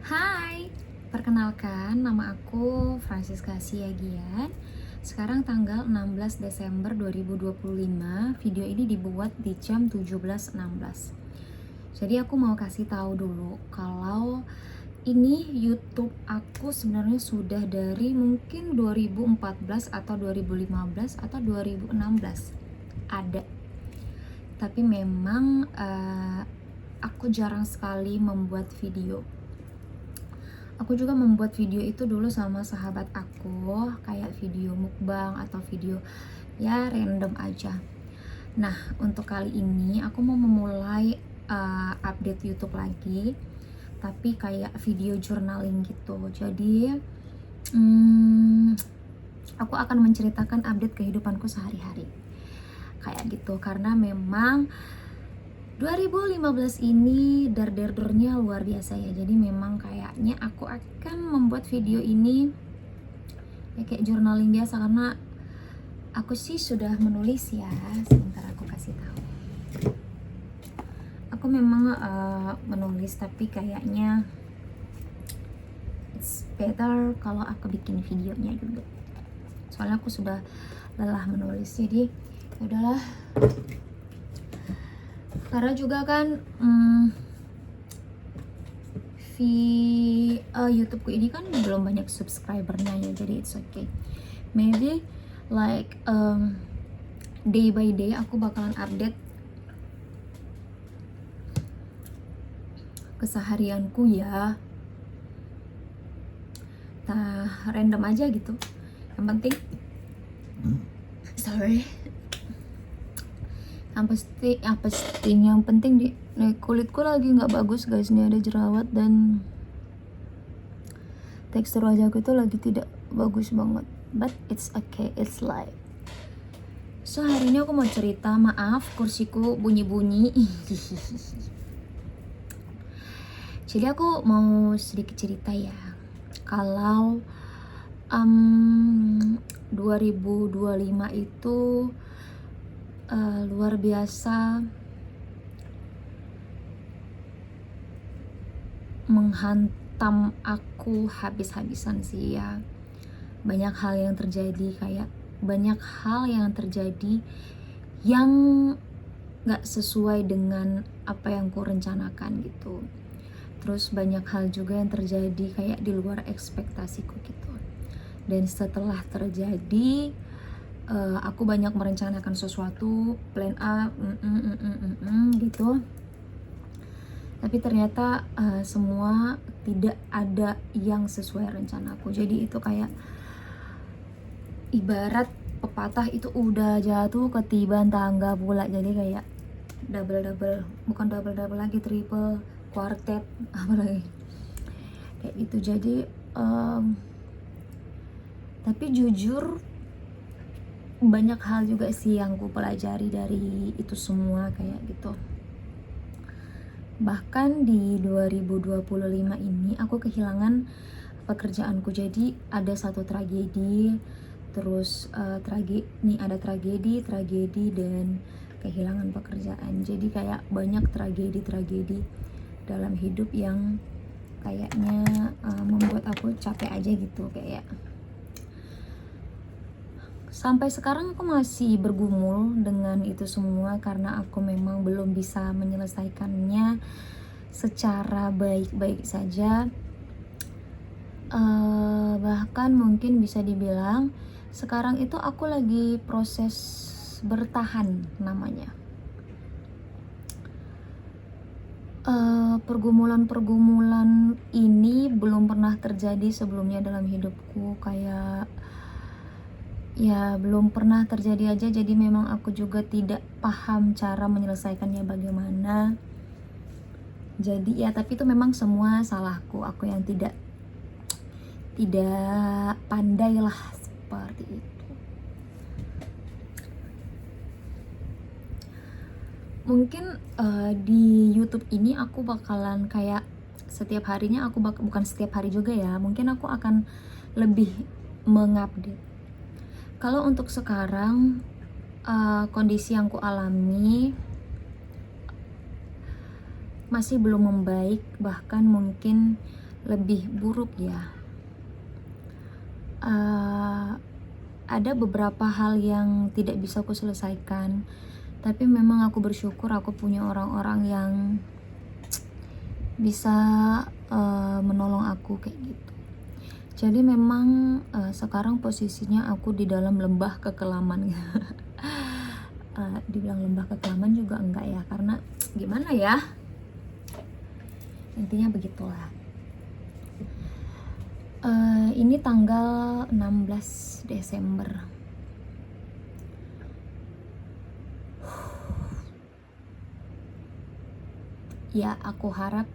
Hai, perkenalkan nama aku Francisca Siagian. Sekarang tanggal 16 Desember 2025. Video ini dibuat di jam 17.16. Jadi aku mau kasih tahu dulu kalau ini YouTube aku sebenarnya sudah dari mungkin 2014 atau 2015 atau 2016 ada. Tapi memang aku jarang sekali membuat video. Aku juga membuat video itu dulu sama sahabat aku, kayak video mukbang atau video ya random aja. Nah, untuk kali ini aku mau memulai update YouTube lagi, tapi kayak video journaling gitu. Jadi aku akan menceritakan update kehidupanku sehari-hari kayak gitu, karena memang 2015 ini dar-dar-darnya luar biasa ya. Jadi memang kayaknya aku akan membuat video ini ya kayak journaling biasa, karena aku sih sudah menulis ya. Sebentar aku kasih tahu. Aku memang menulis, tapi kayaknya it's better kalau aku bikin videonya juga. Soalnya aku sudah lelah menulis. Jadi udahlah. Karena juga kan YouTubeku ini kan belum banyak subscribernya ya, jadi it's okay. Maybe like day by day aku bakalan update keseharianku ya. Nah, random aja gitu. Yang penting yang penting di kulitku lagi nggak bagus guys, ini ada jerawat dan tekstur wajahku itu lagi tidak bagus banget, but it's okay, it's life. So hari ini aku mau cerita, maaf kursiku bunyi-bunyi. Jadi aku mau sedikit cerita ya, kalau 2025 itu luar biasa menghantam aku habis-habisan sih ya. Banyak hal yang terjadi, yang gak sesuai dengan apa yang ku rencanakan gitu. Terus banyak hal juga yang terjadi kayak di luar ekspektasiku gitu. Dan setelah terjadi, aku banyak merencanakan sesuatu, plan A, gitu. Tapi ternyata semua tidak ada yang sesuai rencanaku. Jadi itu kayak ibarat pepatah itu udah jatuh ketiban tangga pula. Jadi kayak bukan double lagi, triple, quartet, apa lagi kayak gitu. Jadi tapi jujur banyak hal juga sih yang ku pelajari dari itu semua kayak gitu. Bahkan di 2025 ini aku kehilangan pekerjaanku. Jadi ada satu tragedi, terus ada tragedi dan kehilangan pekerjaan. Jadi kayak banyak tragedi dalam hidup yang kayaknya membuat aku capek aja gitu. Kayak sampai sekarang aku masih bergumul dengan itu semua, karena aku memang belum bisa menyelesaikannya secara baik-baik saja. Bahkan mungkin bisa dibilang sekarang itu aku lagi proses bertahan namanya. Pergumulan ini belum pernah terjadi sebelumnya dalam hidupku, kayak ya belum pernah terjadi aja. Jadi memang aku juga tidak paham cara menyelesaikannya bagaimana. Jadi ya, tapi itu memang semua salahku, aku yang tidak pandai lah seperti itu. Mungkin di YouTube ini aku bakalan kayak setiap harinya bukan setiap hari juga ya, mungkin aku akan lebih mengupdate. Kalau untuk sekarang kondisi yang ku alami masih belum membaik, bahkan mungkin lebih buruk ya. Ada beberapa hal yang tidak bisa aku selesaikan, tapi memang aku bersyukur aku punya orang-orang yang bisa menolong aku kayak gitu. Jadi memang sekarang posisinya aku di dalam lembah kekelaman. Dibilang lembah kekelaman juga enggak ya, karena gimana ya, intinya begitulah. Ini tanggal 16 Desember. Ya, aku harap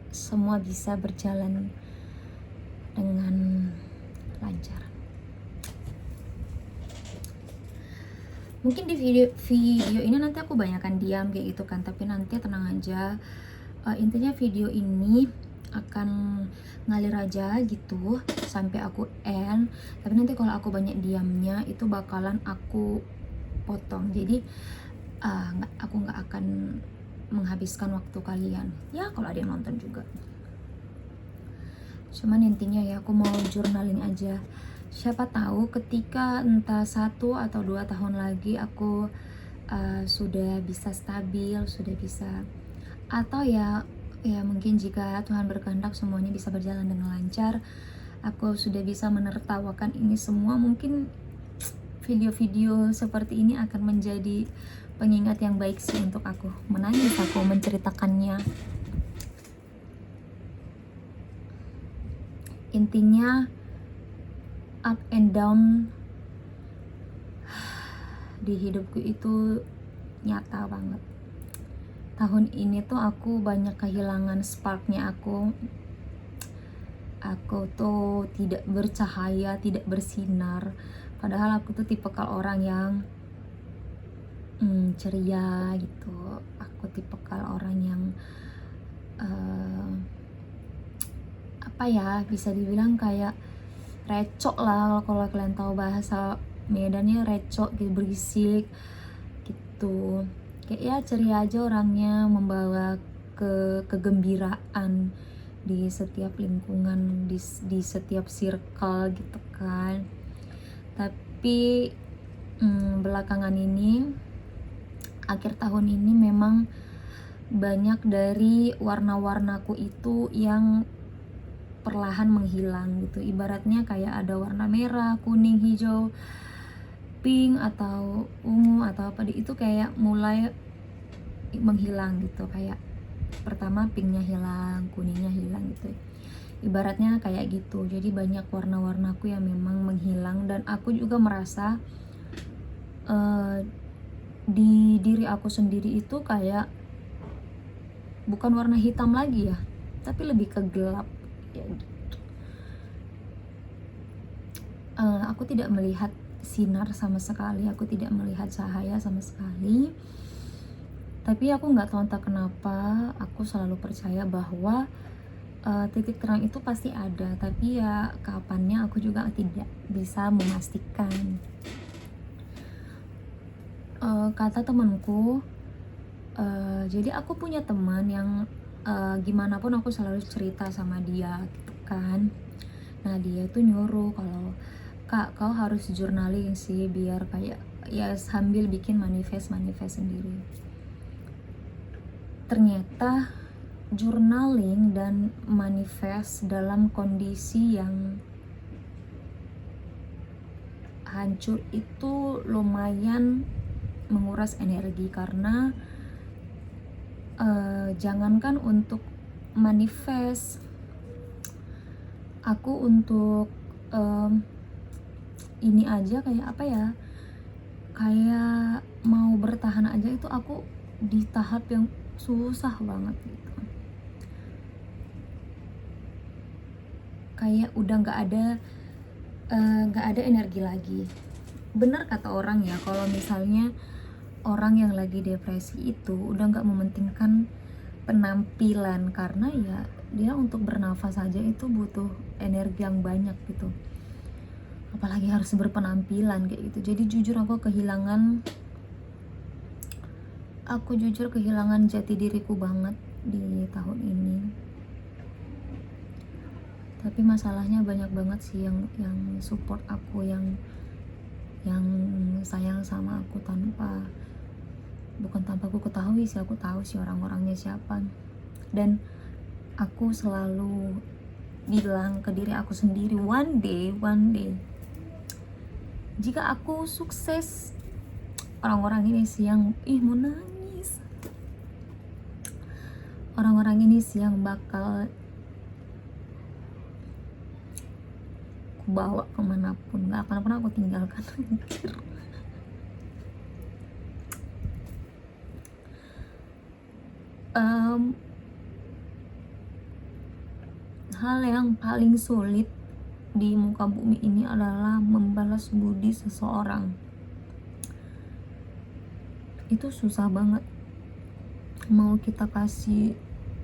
semua bisa berjalan dengan lancar. Mungkin di video ini nanti aku banyakkan diam kayak gitu kan, tapi nanti tenang aja. Intinya video ini akan ngalir aja gitu sampai aku end. Tapi nanti kalau aku banyak diamnya itu bakalan aku potong. Jadi aku nggak akan menghabiskan waktu kalian. Ya kalau ada yang nonton juga. Cuman intinya ya aku mau journaling aja. Siapa tahu ketika entah 1 atau 2 tahun lagi aku sudah bisa stabil, sudah bisa, atau ya mungkin jika Tuhan berkehendak semuanya bisa berjalan dengan lancar, aku sudah bisa menertawakan ini semua, mungkin video-video seperti ini akan menjadi pengingat yang baik sih untuk aku. Menangis aku menceritakannya. Intinya up and down di hidupku itu nyata banget. Tahun ini tuh aku banyak kehilangan sparknya aku tuh tidak bercahaya, tidak bersinar. Padahal aku tuh tipikal orang yang ceria gitu. Aku tipikal orang yang apa ya, bisa dibilang kayak recok lah, kalau kalian tahu bahasa Medannya recok gitu, berisik gitu. Kayak ya ceria aja orangnya, membawa kegembiraan di setiap lingkungan, di setiap circle gitu kan. Tapi belakangan ini, akhir tahun ini memang banyak dari warna-warnaku itu yang perlahan menghilang gitu. Ibaratnya kayak ada warna merah, kuning, hijau, pink atau ungu atau apa, itu kayak mulai menghilang gitu. Kayak pertama pinknya hilang, kuningnya hilang gitu, ibaratnya kayak gitu. Jadi banyak warna-warnaku yang memang menghilang, dan aku juga merasa di diri aku sendiri itu kayak bukan warna hitam lagi ya, tapi lebih ke gelap ya gitu. Aku tidak melihat sinar sama sekali, aku tidak melihat cahaya sama sekali. Tapi aku nggak tahu entah kenapa aku selalu percaya bahwa titik terang itu pasti ada, tapi ya kapannya aku juga tidak bisa memastikan. Kata temanku, jadi aku punya teman yang gimana pun aku selalu cerita sama dia gitu kan. Nah dia tuh nyuruh kalau, Kak, kau harus journaling sih biar kayak ya sambil bikin manifest sendiri. Ternyata journaling dan manifest dalam kondisi yang hancur itu lumayan menguras energi, karena jangankan untuk manifest, aku untuk ini aja kayak apa ya, kayak mau bertahan aja itu aku di tahap yang susah banget gitu. Kayak udah nggak ada energi lagi. Benar kata orang ya, kalau misalnya orang yang lagi depresi itu udah nggak mementingkan penampilan, karena ya dia untuk bernafas saja itu butuh energi yang banyak gitu, apalagi harus berpenampilan kayak gitu. Jadi jujur aku kehilangan jati diriku banget di tahun ini. Tapi masalahnya banyak banget sih yang support aku, yang sayang sama aku bukan tanpa aku ketahui sih, aku tahu sih orang-orangnya siapa. Dan aku selalu bilang ke diri aku sendiri, one day jika aku sukses, orang-orang ini sih yang mau nangis, orang-orang ini sih yang bakal aku bawa kemanapun, gak akan pernah aku tinggalkan. Hal yang paling sulit di muka bumi ini adalah membalas budi seseorang. Itu susah banget. Mau kita kasih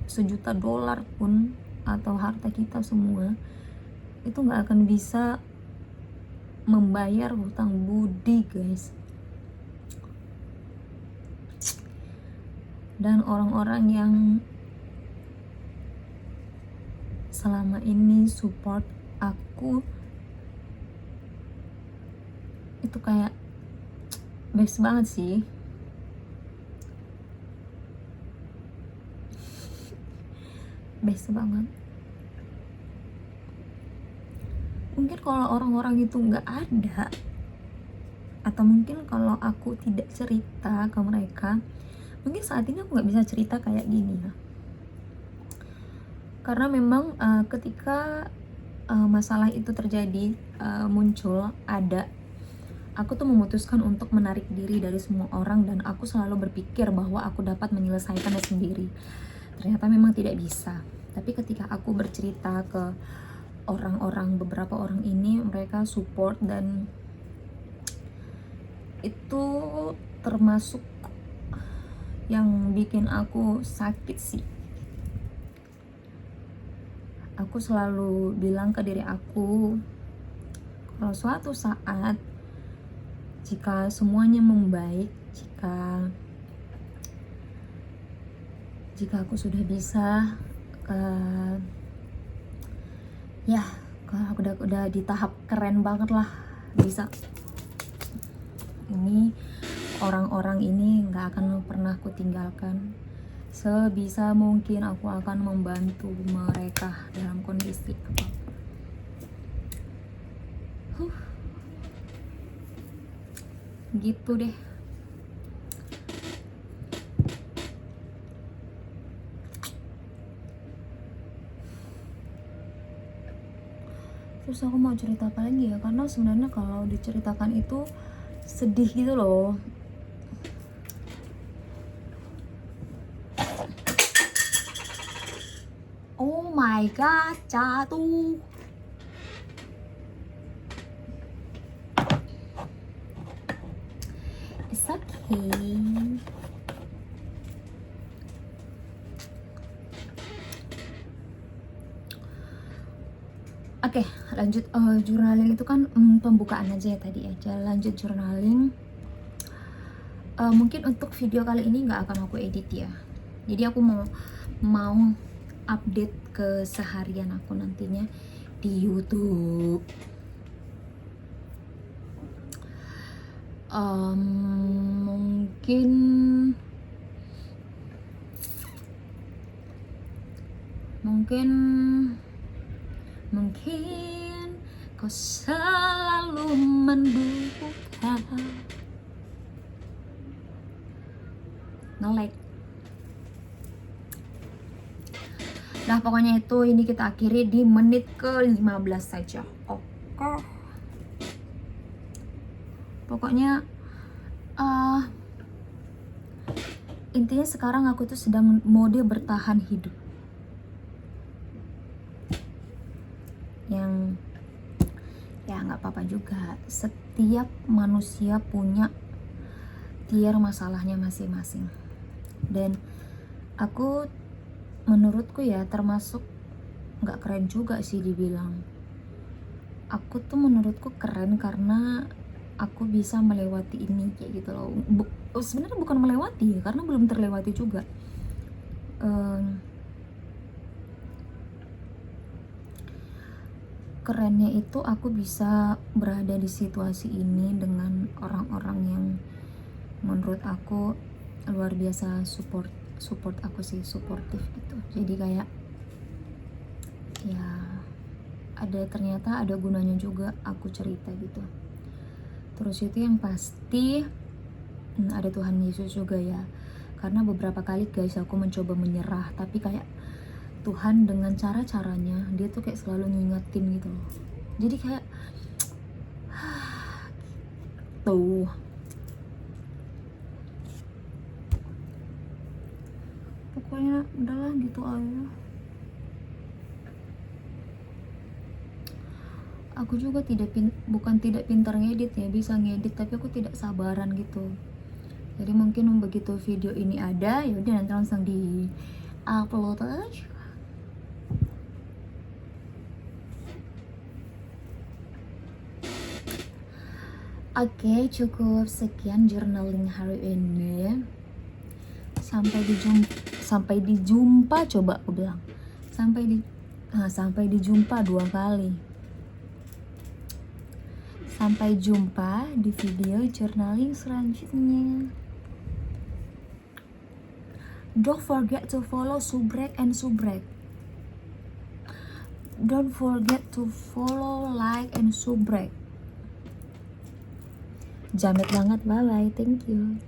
$1.000.000 pun atau harta kita semua, itu gak akan bisa membayar hutang budi, guys. Dan orang-orang yang selama ini support aku itu kayak best banget sih. Best banget. Mungkin kalau orang-orang itu nggak ada, atau mungkin kalau aku tidak cerita ke mereka, mungkin saat ini aku nggak bisa cerita kayak gini ya. Karena memang ketika masalah itu terjadi, muncul, aku tuh memutuskan untuk menarik diri dari semua orang, dan aku selalu berpikir bahwa aku dapat menyelesaikannya sendiri. Ternyata memang tidak bisa. Tapi ketika aku bercerita ke beberapa orang ini, mereka support, dan itu termasuk yang bikin aku sakit sih. Aku selalu bilang ke diri aku, kalau suatu saat jika semuanya membaik, jika aku sudah bisa kalau aku udah di tahap keren banget lah, bisa, ini orang-orang ini nggak akan pernah aku tinggalkan. Sebisa mungkin aku akan membantu mereka dalam kondisi apapun. Gitu deh. Terus aku mau cerita apa lagi ya, karena sebenarnya kalau diceritakan itu sedih gitu loh. Oh my god, jatuh. It's okay. Oke, lanjut. Journaling itu kan pembukaan aja ya tadi aja. Lanjut journaling. Mungkin untuk video kali ini nggak akan aku edit ya. Jadi aku mau update keseharian aku nantinya di YouTube. Mungkin kau selalu mendukung nge-like. Nah pokoknya itu, ini kita akhiri di menit ke-15 saja. Oke. Pokoknya intinya sekarang aku tuh sedang mode bertahan hidup. Yang ya nggak apa-apa juga. Setiap manusia punya tier masalahnya masing-masing. Dan menurutku ya termasuk nggak keren juga sih dibilang. Aku tuh menurutku keren karena aku bisa melewati ini kayak gitu loh. Sebenarnya bukan melewati ya, karena belum terlewati juga. kerennya itu aku bisa berada di situasi ini dengan orang-orang yang menurut aku luar biasa support aku sih, suportif gitu. Jadi kayak ya ternyata ada gunanya juga aku cerita gitu. Terus itu yang pasti ada Tuhan Yesus juga ya, karena beberapa kali guys aku mencoba menyerah, tapi kayak Tuhan dengan cara-caranya dia tuh kayak selalu ngingetin gitu loh. Jadi kayak tuh pokoknya udahlah gitu aja. Aku juga bukan tidak pintar ngedit ya, bisa ngedit, tapi aku tidak sabaran gitu. Jadi mungkin begitu video ini ada, ya udah nanti langsung di upload aja. Oke, cukup sekian journaling hari ini. Sampai dijumpa coba aku bilang. Sampai dijumpa 2 kali. Sampai jumpa di video journaling selanjutnya. Don't forget to follow Subrek and Subrek. Don't forget to follow, like, and Subrek. Jamet banget, bye bye, thank you.